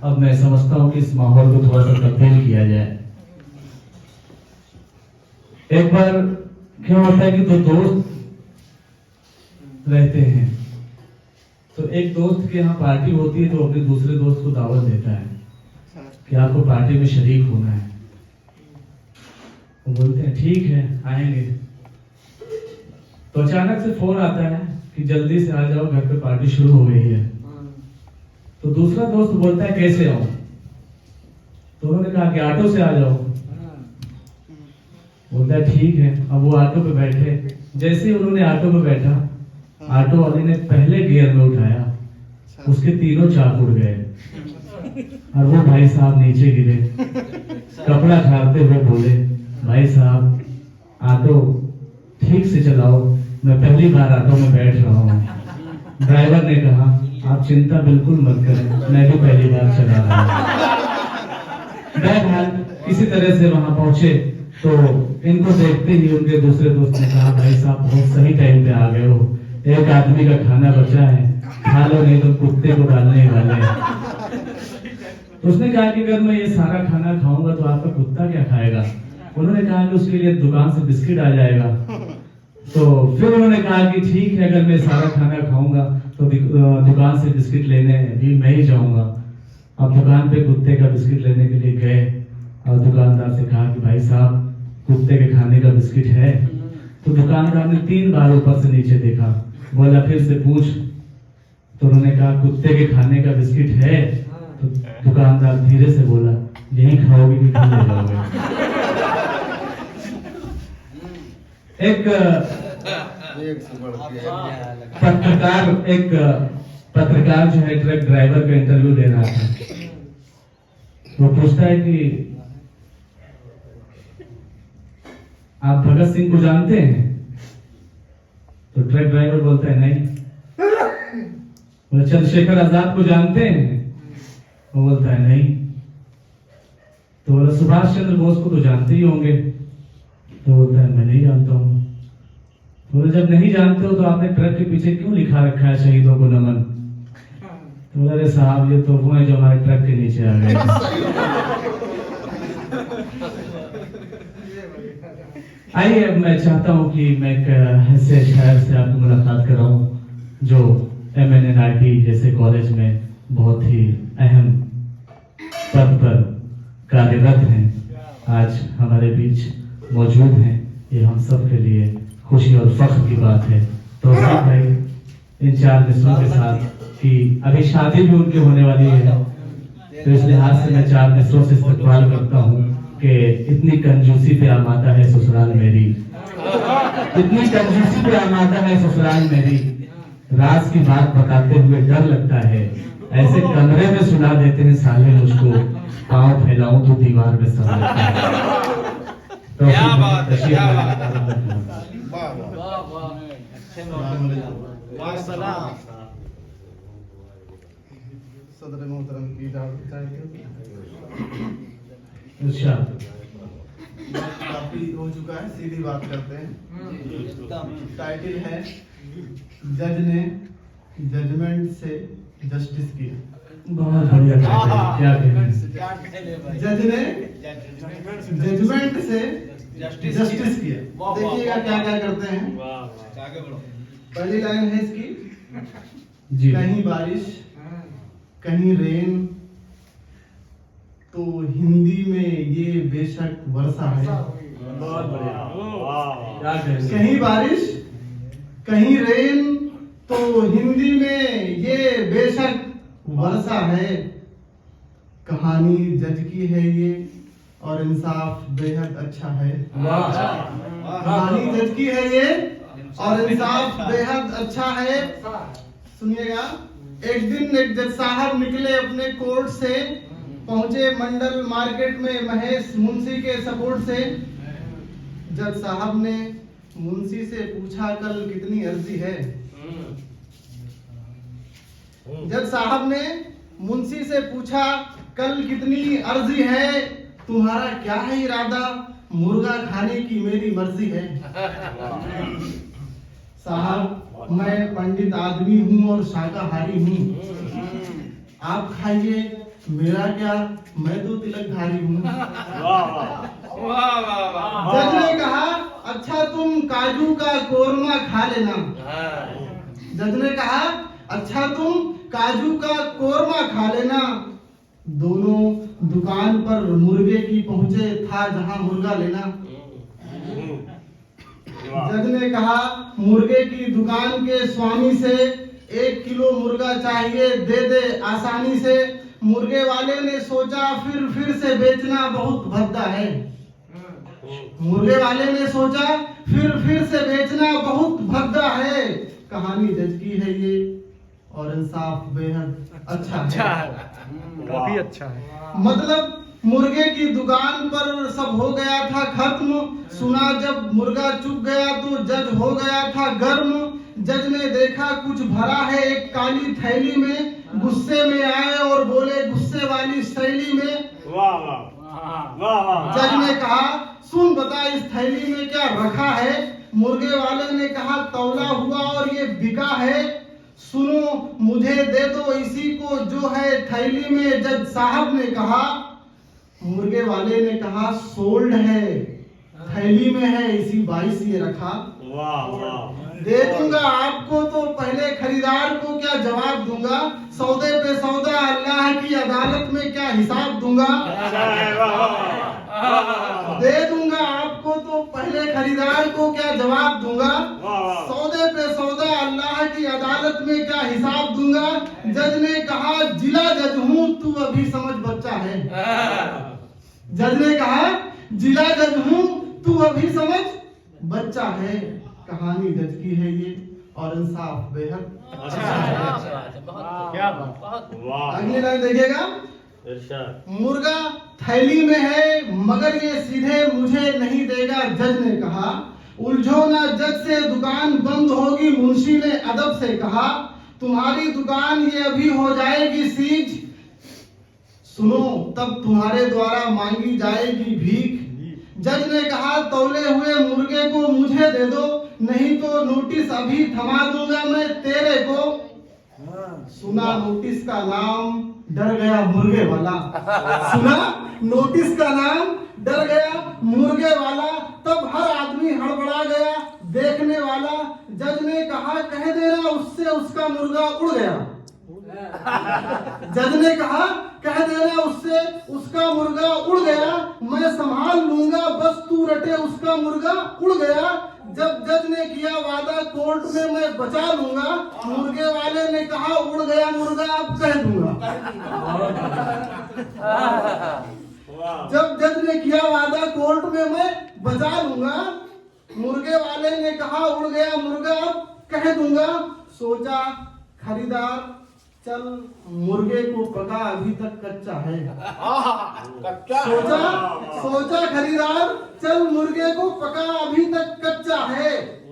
अब मैं समझता हूँ कि इस माहौल को थोड़ा सा तब्दील किया जाए। एक बार क्या होता है कि दो दोस्त रहते हैं, तो एक दोस्त के यहाँ पार्टी होती है तो अपने दूसरे दोस्त को दावत देता है कि आपको पार्टी में शरीक होना है। वो बोलते हैं ठीक है आएंगे। तो अचानक से फोन आता है कि जल्दी से आ जाओ, घर पे पार्टी शुरू हो गई है। तो दूसरा दोस्त बोलता है कैसे आऊं? तो उन्होंने कहा कि ऑटो से आ जाओ। बोलता है ठीक है। अब वो ऑटो पे बैठे, जैसे ही उन्होंने ऑटो पे बैठा, ऑटो वाले ने पहले गियर में उठाया, उसके तीनों चाक उड़ गए और वो भाई साहब नीचे गिरे। कपड़ा झाड़ते हुए बोले, भाई साहब ऑटो ठीक से चलाओ, मैं पहली बार ऑटो में बैठ रहा हूँ। ड्राइवर ने कहा आप चिंता बिल्कुल मत करें, मैं भी पहली बार चला रहा हूँ। बहरहाल किसी तरह से वहां पहुंचे तो इनको देखते ही उनके दूसरे दोस्त ने कहा भाई साहब बहुत सही टाइम पे आ गए हो, एक आदमी का खाना बचा है, खा लो नहीं तो कुत्ते को डालने वाले हैं। तो उसने कहा कि अगर मैं ये सारा खाना खाऊंगा तो आपका कुत्ता क्या खाएगा? उन्होंने कहा कि उसके लिए दुकान से बिस्किट आ जाएगा। तो फिर उन्होंने कहा कि ठीक है, अगर मैं सारा खाना खाऊंगा तो दुकान से बिस्किट लेने भी मैं ही जाऊंगा। अब दुकान पे कुत्ते का बिस्किट लेने के लिए गए और दुकानदार से कहा कि भाई साहब कुत्ते के खाने का बिस्किट है? तो दुकानदार ने 3 बार ऊपर से नीचे देखा, बोला फिर से पूछ। तो उन्होंने कहा कुत्ते के खाने का बिस्किट है? तो दुकानदार धीरे से बोला यही खाओगे कि घर ले जाओगे? एक पत्रकार जो है ट्रक ड्राइवर का इंटरव्यू ले रहा था। वो पूछता है कि आप भगत सिंह को जानते हैं? तो ट्रक ड्राइवर बोलता है नहीं। बोले चंद्रशेखर आजाद को जानते हैं? वो बोलता है नहीं। तो बोला सुभाष चंद्र बोस को तो जानते ही होंगे? तो बोलता है मैं नहीं जानता हूँ। बोले जब नहीं जानते हो तो आपने ट्रक के पीछे क्यों लिखा रखा है शहीदों को नमन? तो बोला अरे साहब ये तो वो है जो हमारे ट्रक के नीचे आ गए। आइए अब मैं चाहता हूँ कि मैं एक ऐसे शायर से आपको मुलाकात कराऊं जो MNNRT जैसे कॉलेज में बहुत ही अहम पद पर कार्यरत हैं, आज हमारे बीच मौजूद हैं। ये हम सब के लिए खुशी और फख्र की बात है। तो भाई इन 4 मित्रों के साथ कि अभी शादी भी उनकी होने वाली है, तो इस लिहाज से मैं 4 मित्रों से इस्तकबाल करता हूँ कि इतनी कंजूसी पे आमादा है ससुराल मेरी, इतनी कंजूसी पे आमादा है ससुराल मेरी, राज की बात बताते हुए डर लगता है, ऐसे कमरे में सुना देते हैं साले मुझको, पाँव फैलाऊं तो दीवार में सब लगता है। तो क्या बात है, क्या बात है। सदर मोहतरम की इजाजत चाहिए। अच्छा काफी हो चुका है, सीधी बात करते हैं। टाइटल है जज ने जजमेंट से जस्टिस किया। बहुत बढ़िया क्या जज ने जजमेंट से जस्टिस किया। देखिएगा क्या क्या करते हैं। पहली लाइन है इसकी जी। कहीं बारिश कहीं रेन, तो हिंदी में ये बेशक वर्षा है। बहुत बढ़िया। कहीं बारिश कहीं रेन, तो हिंदी में ये बेशक वर्षा है। कहानी जज की है ये और इंसाफ बेहद अच्छा है। कहानी जज की है ये और इंसाफ बेहद अच्छा है। सुनिएगा, एक दिन एक जज साहब निकले अपने कोर्ट से, पहुंचे मंडल मार्केट में महेश मुंशी के सपोर्ट से। जज साहब ने मुंशी से पूछा कल कितनी अर्जी है? जज साहब ने मुंशी से पूछा कल कितनी अर्जी है? तुम्हारा क्या है इरादा? मुर्गा खाने की मेरी मर्जी है। साहब मैं पंडित आदमी हूँ और शाकाहारी हूँ। आप खाइए, मेरा क्या, मैं तो तिलकधारी हूँ। जज ने कहा अच्छा तुम काजू का कोरमा खा लेना। जज ने कहा अच्छा तुम काजू का कोरमा खा लेना। दोनों दुकान पर मुर्गे की पहुंचे, था जहां मुर्गा लेना। जज ने कहा मुर्गे की दुकान के स्वामी से 1 किलो मुर्गा चाहिए, दे दे आसानी से। मुर्गे वाले ने सोचा फिर से बेचना बहुत भद्दा है। मुर्गे वाले ने सोचा फिर से बेचना बहुत भद्दा है। कहानी जज की है ये और इंसाफ बेहद अच्छा है। काफी अच्छा है। मतलब मुर्गे की दुकान पर सब हो गया था खत्म। सुना जब मुर्गा चुक गया तो जज हो गया था गर्म। जज ने देखा कुछ भरा है एक काली थैली में। गुस्से में आए और बोले गुस्से वाली शैली में। जज ने कहा सुन बता इस थैली में क्या रखा है। मुर्गे वाले ने कहा तौला हुआ और ये बिका है। सुनो मुझे दे दो इसी को जो है थैली में। जज साहब ने कहा, मुर्गे वाले ने कहा सोल्ड है, थैली में है इसी 22 ये रखा। दे दूंगा आपको तो पहले खरीदार को क्या जवाब दूंगा। सौदे पे सौदा अल्लाह की अदालत में क्या हिसाब दूंगा। दे दूंगा आपको तो पहले खरीदार को क्या जवाब दूंगा। सौदे पे सौदा अल्लाह की अदालत में क्या हिसाब दूंगा। जज ने कहा जिला जज हूँ तू अभी समझ बच्चा है। जज ने कहा जिला जज हूँ तू अभी समझ बच्चा है। कहानी जज की है ये और इंसाफ बेहद अच्छा है। क्या बात। अगली लाइन देखिएगा। मुर्गा थैली में है मगर ये सीधे मुझे नहीं देगा। जज ने कहा उलझो ना जज से दुकान बंद होगी। मुंशी ने अदब से कहा तुम्हारी दुकान ये अभी हो जाएगी सीज। सुनो तब तुम्हारे द्वारा मांगी जाएगी भीख। जज ने कहा तौले हुए मुर्गे को मुझे दे दो नहीं तो नोटिस अभी थमा दूंगा मैं तेरे को। सुना नोटिस का नाम डर गया मुर्गे वाला। सुना नोटिस का नाम डर गया मुर्गे वाला। तब हर आदमी हड़बड़ा गया देखने वाला। जज ने कहा कह देना उससे उसका मुर्गा उड़ गया। जज ने कहा कह देना उससे उसका मुर्गा उड़ गया। मैं संभाल लूंगा बस तू रटे उसका मुर्गा उड़ गया। जब जज ने किया वादा कोर्ट में मैं बचा लूंगा। मुर्गे वाले ने कहा उड़ गया मुर्गा अब कह दूंगा। जब जज ने किया वादा कोर्ट में मैं बचा लूंगा। मुर्गे वाले ने कहा उड़ गया मुर्गा अब कह दूंगा। सोचा खरीदार चल मुर्गे को पका अभी तक कच्चा है। सोचा खरीदार चल मुर्गे को पका अभी तक कच्चा है।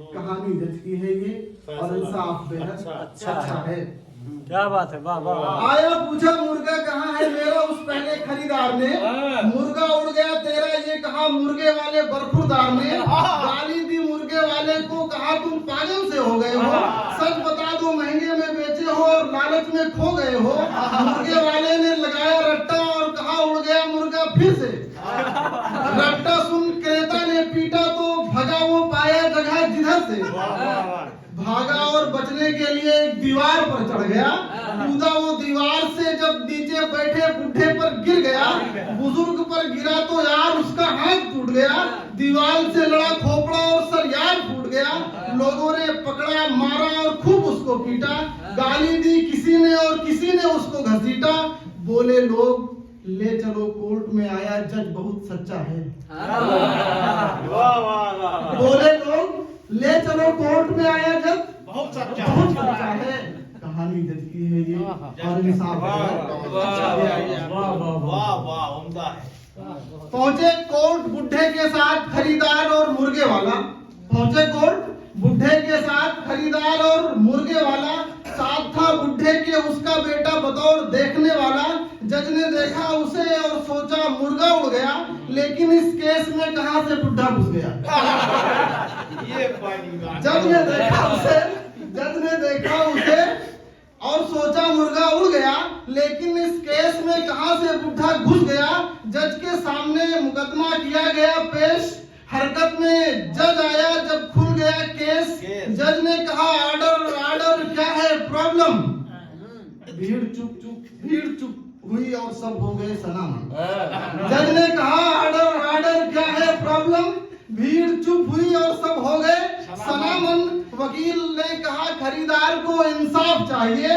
कहानी जज की है ये और इंसाफ बेहद अच्छा है। क्या बात है। वाह वाह। आया पूछा मुर्गा कहाँ है मेरा उस पहले खरीदार ने। मुर्गा उड़ गया तेरा ये कहा मुर्गे वाले बरखुरदार ने। गाली दी मुर्गे वाले को कहा तुम पागल से हो गए हो। सच बता दो महंगे में बेचे हो और लालच में खो गए हो। मुर्गे वाले ने लगाया रट्टा और कहा उड़ गया मुर्गा फिर से। रट्टा सुन क्रेता ने पीटा तो भगा वो पाया जगह जिधर से। भागा और बचने के लिए एक दीवार पर चढ़ गया। कूदा वो दीवार से जब नीचे बैठे बुढ़े पर गिर गया। बुजुर्ग पर गिरा तो यार उसका हाथ टूट गया। दीवार से लड़ा खोपड़ा और सर यार फूट गया। लोगों ने पकड़ा मारा और खूब उसको पीटा। गाली दी किसी ने और किसी ने उसको घसीटा। बोले लोग ले चलो कोर्ट में आया जज बहुत सच्चा है। बोले लोग ले चलो कोर्ट में आया जज बहुत सच्चा है। कहानी जज की है ये और इंसाफ पहुंचे कोर्ट बुढ़े के साथ खरीदार और मुर्गे वाला। पहुंचे कोर्ट बुढ़े के साथ खरीदार और मुर्गे वाला। साथ था बुढ़े के उसका बेटा बतौर देखने वाला। जज ने देखा उसे और सोचा मुर्गा उड़ गया लेकिन इस केस में कहां से बुढ़ा घुस गया। जज ने देखा उसे और सोचा मुर्गा उड़ गया, लेकिन इस केस में कहां से बुढ़ा घुस गया। जज के सामने मुकदमा किया गया पेश, हरकत में जज आया जब खुल गया केस। जज ने कहा ऑर्डर ऑर्डर, क्या है प्रॉब्लम। भीड़ चुप हुई और सब हो गए सनामन। जज ने कहा ऑर्डर ऑर्डर, क्या है प्रॉब्लम। भीड़ चुप हुई और सब हो गए सनामन। वकील ने कहा खरीदार को इंसाफ चाहिए।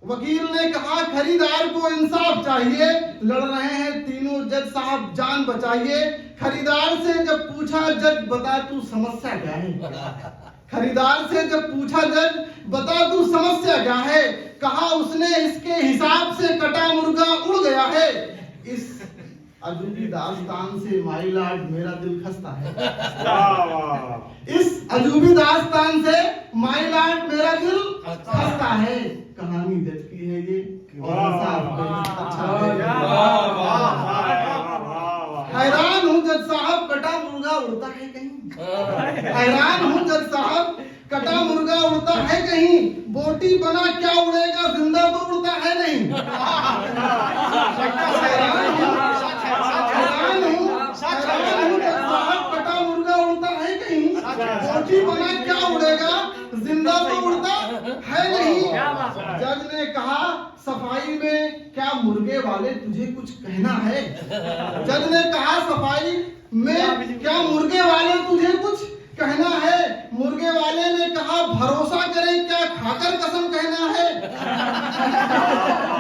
वकील ने कहा खरीदार को इंसाफ चाहिए। लड़ रहे हैं तीनों जज साहब, जान बचाइए। खरीदार से जब पूछा जज बता तू समस्या क्या है। खरीदार से जब पूछा जज बता तू समस्या क्या है। कहा उसने इसके हिसाब से कटा मुर्गा उड़ गया है। इस अजूबी दास्तान से माई लॉर्ड मेरा दिल खस्ता है। इस अजूबी दास्तान से माई लॉर्ड मेरा दिल खस्ता है। कहानी जज की है ये और इंसाफ अच्छा है। हैरान हूँ जज साहब, कटा मुर्गा उड़ता है कहीं। हैरान हूँ जज साहब, कटा मुर्गा उड़ता है कहीं। बोटी बना क्या उड़ेगा, जिंदा तो उड़ता है नहीं। कटा मुर्गा उड़ता है कहीं, बोटी बना क्या उड़ेगा, जिंदा तो उड़ता है नहीं। जज ने कहा सफाई में क्या मुर्गे वाले तुझे कुछ कहना है। जज ने कहा सफाई में क्या मुर्गे वाले तुझे कुछ कहना है। मुर्गे वाले ने कहा भरोसा करें क्या खाकर कसम कहना है।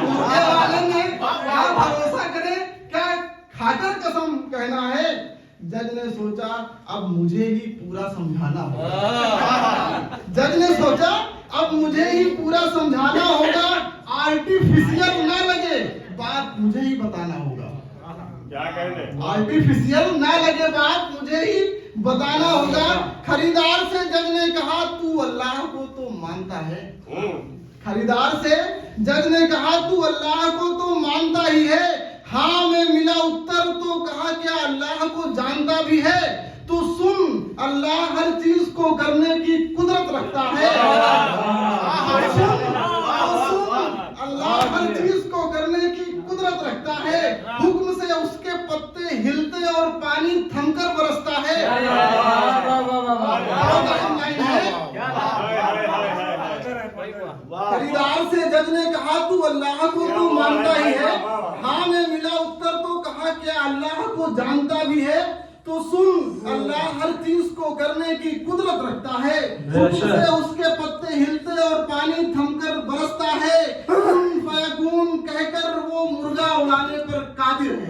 मुर्गे वाले ने कहा भरोसा करें क्या खाकर कसम कहना है। जज ने सोचा अब मुझे ही पूरा समझाना होगा। जज ने सोचा अब मुझे ही पूरा समझाना होगा। आर्टिफिशियल ना लगे बात मुझे ही बताना होगा। क्या कहने? आर्टिफिशियल ना लगे बात मुझे ही बताना होगा। खरीदार से जज ने कहा तू अल्लाह को तो मानता है। खरीदार से जज ने कहा तू अल्लाह को तो मानता ही है। हाँ में मिला उत्तर तो कहा क्या अल्लाह को जानता भी है। तो सुन अल्लाह हर चीज को करने की कुदरत रखता है। अल्लाह हर चीज को करने की कुदरत रखता है। हुक्म से उसके पत्ते हिलते और पानी थमकर बरसता है। खरीदार से जज ने कहा तू अल्लाह को तो मानता ही है। हाँ में मिला उत्तर तो कहा क्या अल्लाह को जानता भी है। तो सुन अल्लाह हर चीज को करने की कुदरत रखता है। उससे उसके पत्ते हिलते और पानी थमकर बरसता है। कुन फयकून कहकर वो मुर्गा उड़ाने पर कादिर है।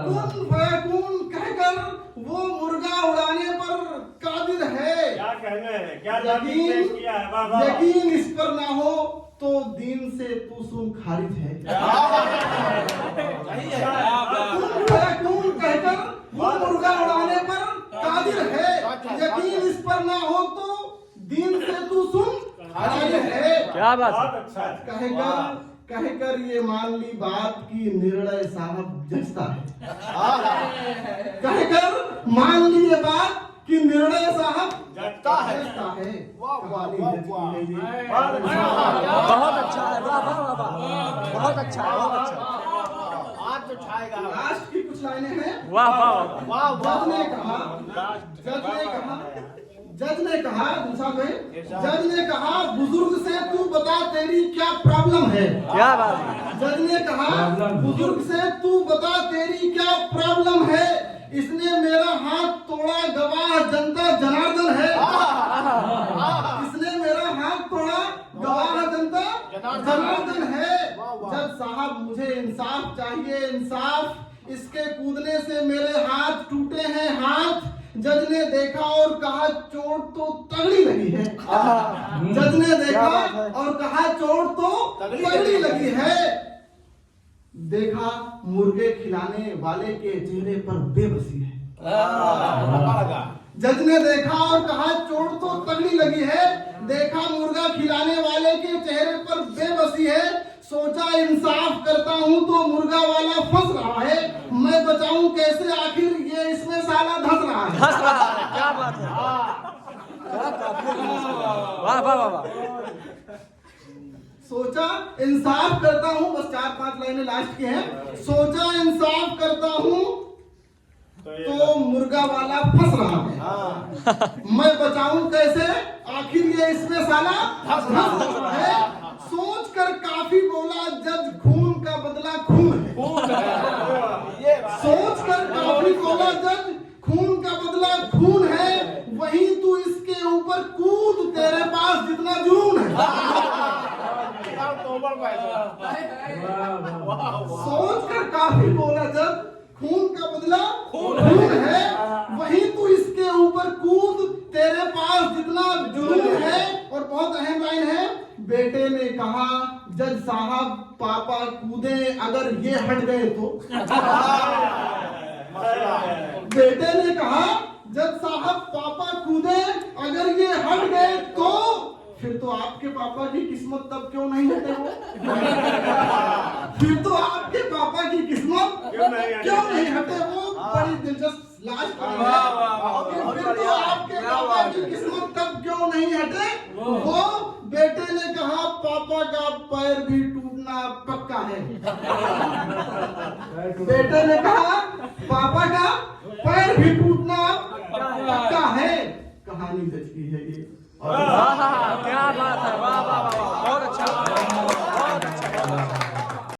कुन फयकून कहकर वो मुर्गा उड़ाने पर कादिर है। क्या कहने हैं? क्या पेश किया है? वाह, वाह। यकीन इस पर ना हो तो दीन से तू सुन खारिज है। कुन फयकून कहकर वो मुर्गा उड़ाने पर कादिर है। यकीन इस पर ना हो तो दीन से तू सुन खारिज है। क्या बात है? बहुत अच्छा है। कहकर ये मान ली बात की निर्णय साहब जचता है। कहकर मान ली ये बात कि निर्णय साहब जचता है। कहानी जचती है ये। बहुत अच्छा है। वाह वाह वाह वाह, बहुत अच्छा है, बहुत अच्छा। आज तो छाएगा। लास्ट की कुछ लाइनें हैं। वाह वाह वाह। जज ने कहा दूसरा भाई, जज ने कहा बुजुर्ग से तू बता तेरी क्या प्रॉब्लम है। क्या बात है? जज ने कहा बुजुर्ग से तू बता तेरी क्या प्रॉब्लम है। इसने मेरा हाथ तोड़ा गवाह जनता जनार्दन है। इसने मेरा हाथ तोड़ा गवाह जनता जनार्दन है। जज साहब मुझे इंसाफ चाहिए इंसाफ। इसके कूदने से मेरे हाथ टूटे हैं हाथ। जज ने देखा और कहा चोट तो तगड़ी लगी है। जज ने देखा और कहा चोट तो तगड़ी लगी है। देखा मुर्गे खिलाने वाले के चेहरे पर बेबसी है। जज ने देखा और कहा चोट तो तगड़ी लगी है। देखा मुर्गा खिलाने वाले के चेहरे पर बेबसी है। सोचा इंसाफ करता हूँ तो मुर्गा वाला फंस रहा है, मैं बचाऊं कैसे आखिर ये इसमें साला धंस रहा है। हंस रहा है, क्या बात है, क्या काफिया की है। वाह वाह वाह वाह। सोचा इंसाफ करता हूँ, बस 4-5 लाइनें लास्ट की हैं। सोचा इंसाफ करता हूँ तो मुर्गा वाला फंस रहा है, मैं बचाऊं कैसे आखिर ये इसमें साला धंस रहा है। सोच कर काफी बोला जज खून का बदला खून है। सोच कर काफी बोला जज खून का बदला खून है, वहीं तू इसके ऊपर कूद तेरे पास जितना जुनून है। सोच कर काफी बोला जज खून का बदला खून है, वहीं तू इसके ऊपर कूद तेरे पास जितना जुनून है। और बहुत अहम लाइन है, बेटे ने कहा जज साहब पापा कूदे अगर ये हट गए तो। बेटे ने कहा जज साहब पापा कूदे अगर ये हट गए तो, फिर तो आपके पापा की किस्मत तब क्यों नहीं हटे वो। फिर तो आपके पापा की किस्मत क्यों नहीं हटे वो। बड़ी दिलचस्प लास्ट फिर तो आपके पापा की किस्मत तब क्यों नहीं हटे वो। बेटे ने कहा पापा का पैर भी टूटना पक्का है। बेटे ने कहा पापा का पैर भी टूटना पक्का है। कहानी जज की है ये।